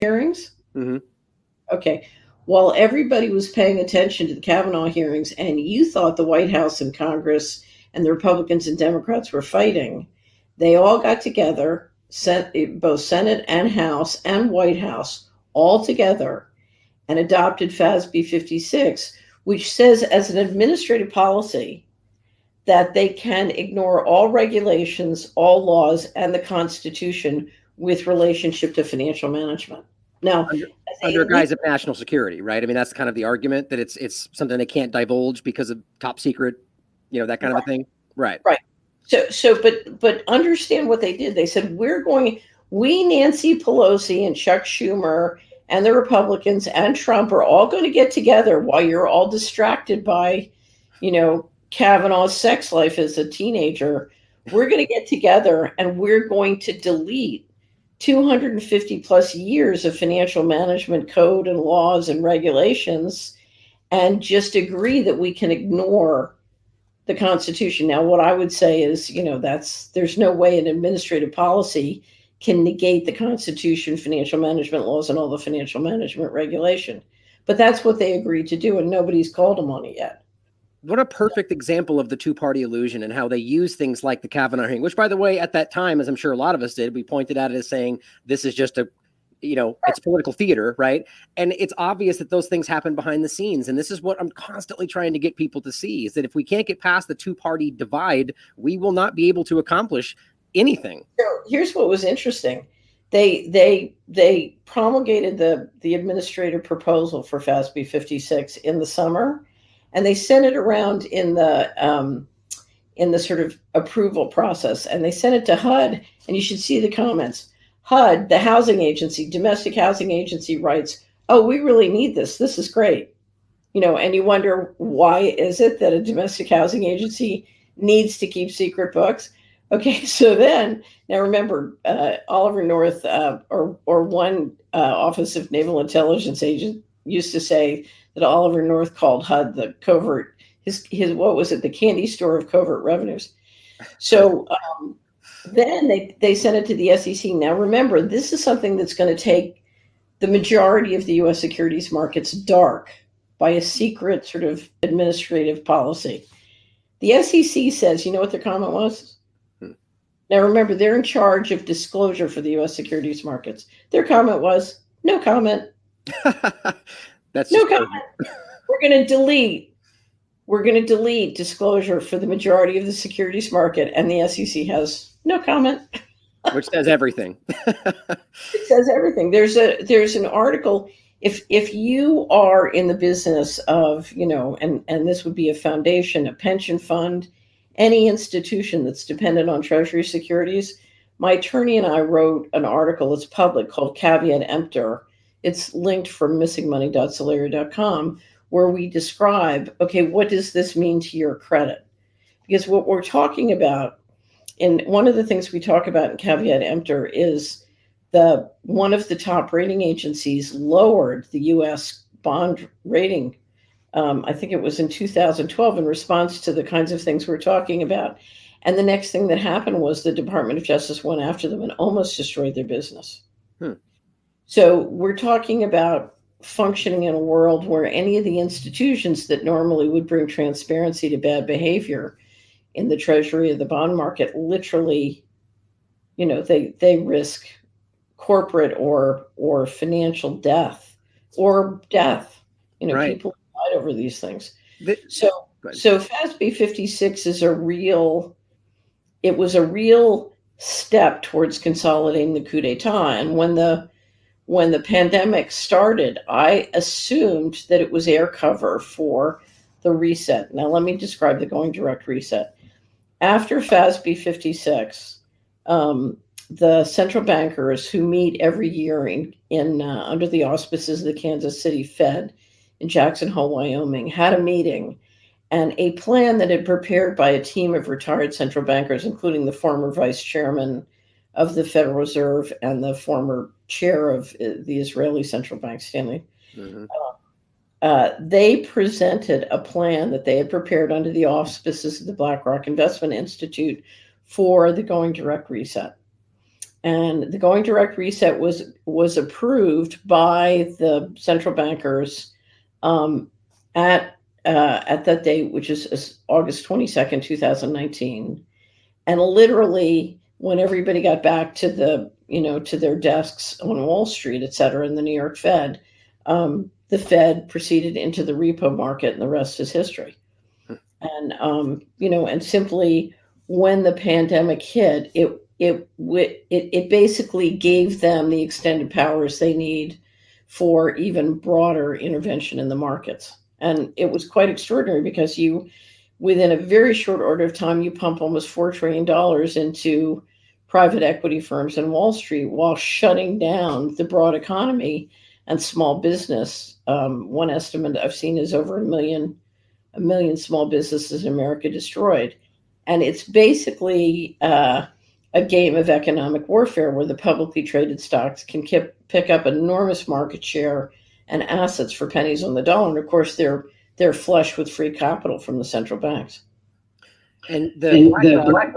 hearings? Mm-hmm. Okay. While everybody was paying attention to the Kavanaugh hearings and you thought the White House and Congress and the Republicans and Democrats were fighting, they all got together, both Senate and House and White House, all together, and adopted FASB 56, which says as an administrative policy that they can ignore all regulations, all laws, and the Constitution with relationship to financial management. Now, under guise of national security, right? I mean, that's kind of the argument, that it's something they can't divulge because of top secret, that kind of a thing. Right. Right. But understand what they did. They said, we, Nancy Pelosi and Chuck Schumer and the Republicans and Trump are all going to get together while you're all distracted by, Kavanaugh's sex life as a teenager. We're going to get together and we're going to delete 250 plus years of financial management code and laws and regulations and just agree that we can ignore the Constitution. Now, what I would say is, there's no way an administrative policy can negate the Constitution, financial management laws, and all the financial management regulation. But that's what they agreed to do, and nobody's called them on it yet. What a perfect example of the two-party illusion and how they use things like the Kavanaugh hearing, which, by the way, at that time, as I'm sure a lot of us did, we pointed at it as saying this is just it's political theater, right? And it's obvious that those things happen behind the scenes. And this is what I'm constantly trying to get people to see, is that if we can't get past the two-party divide, we will not be able to accomplish anything. So here's what was interesting. They promulgated the administrative proposal for FASB 56 in the summer, and they sent it around in the sort of approval process, and they sent it to HUD, and you should see the comments. HUD, the housing agency, domestic housing agency, writes, "Oh, we really need this. This is great." And you wonder, why is it that a domestic housing agency needs to keep secret books? Okay, so now remember, Oliver North, or one Office of Naval Intelligence agent used to say that Oliver North called HUD the covert, his what was it, the candy store of covert revenues. So then they sent it to the SEC. Now remember, this is something that's going to take the majority of the U.S. securities markets dark by a secret sort of administrative policy. The SEC says, you know what their comment was? Now remember, they're in charge of disclosure for the U.S. securities markets. Their comment was, no comment. That's no comment. We're going to delete disclosure for the majority of the securities market, and the SEC has no comment. Which says everything. It says everything. There's an article. If you are in the business of, and this would be a foundation, a pension fund, any institution that's dependent on Treasury securities, my attorney and I wrote an article that's public called Caveat Emptor. It's linked from missingmoney.solera.com, where we describe, okay, what does this mean to your credit? Because what we're talking about, and one of the things we talk about in Caveat Emptor is one of the top rating agencies lowered the U.S. bond rating. I think it was in 2012 in response to the kinds of things we're talking about. And the next thing that happened was the Department of Justice went after them and almost destroyed their business. So we're talking about functioning in a world where any of the institutions that normally would bring transparency to bad behavior in the Treasury or the bond market, literally, they risk corporate or financial death or death. Right. People fight over these things. So FASB 56 is a real step towards consolidating the coup d'etat. And when the pandemic started, I assumed that it was air cover for the reset. Now, let me describe the going direct reset. After FASB 56, the central bankers who meet every year in under the auspices of the Kansas City Fed in Jackson Hole, Wyoming, had a meeting, and a plan that had prepared by a team of retired central bankers, including the former vice chairman of the Federal Reserve and the former chair of the Israeli Central Bank, Stanley. They presented a plan that they had prepared under the auspices of the BlackRock Investment Institute for the going direct reset. And the going direct reset was approved by the central bankers at that date, which is August 22nd, 2019. And literally, when everybody got back to to their desks on Wall Street, et cetera, in the New York Fed, the Fed proceeded into the repo market, and the rest is history. And and simply when the pandemic hit, it basically gave them the extended powers they need for even broader intervention in the markets. And it was quite extraordinary because within a very short order of time, you pump almost $4 trillion into private equity firms and Wall Street while shutting down the broad economy and small business. One estimate I've seen is over a million small businesses in America destroyed. And it's basically a game of economic warfare where the publicly traded stocks can pick up enormous market share and assets for pennies on the dollar. And of course, they're flush with free capital from the central banks. And the BlackRock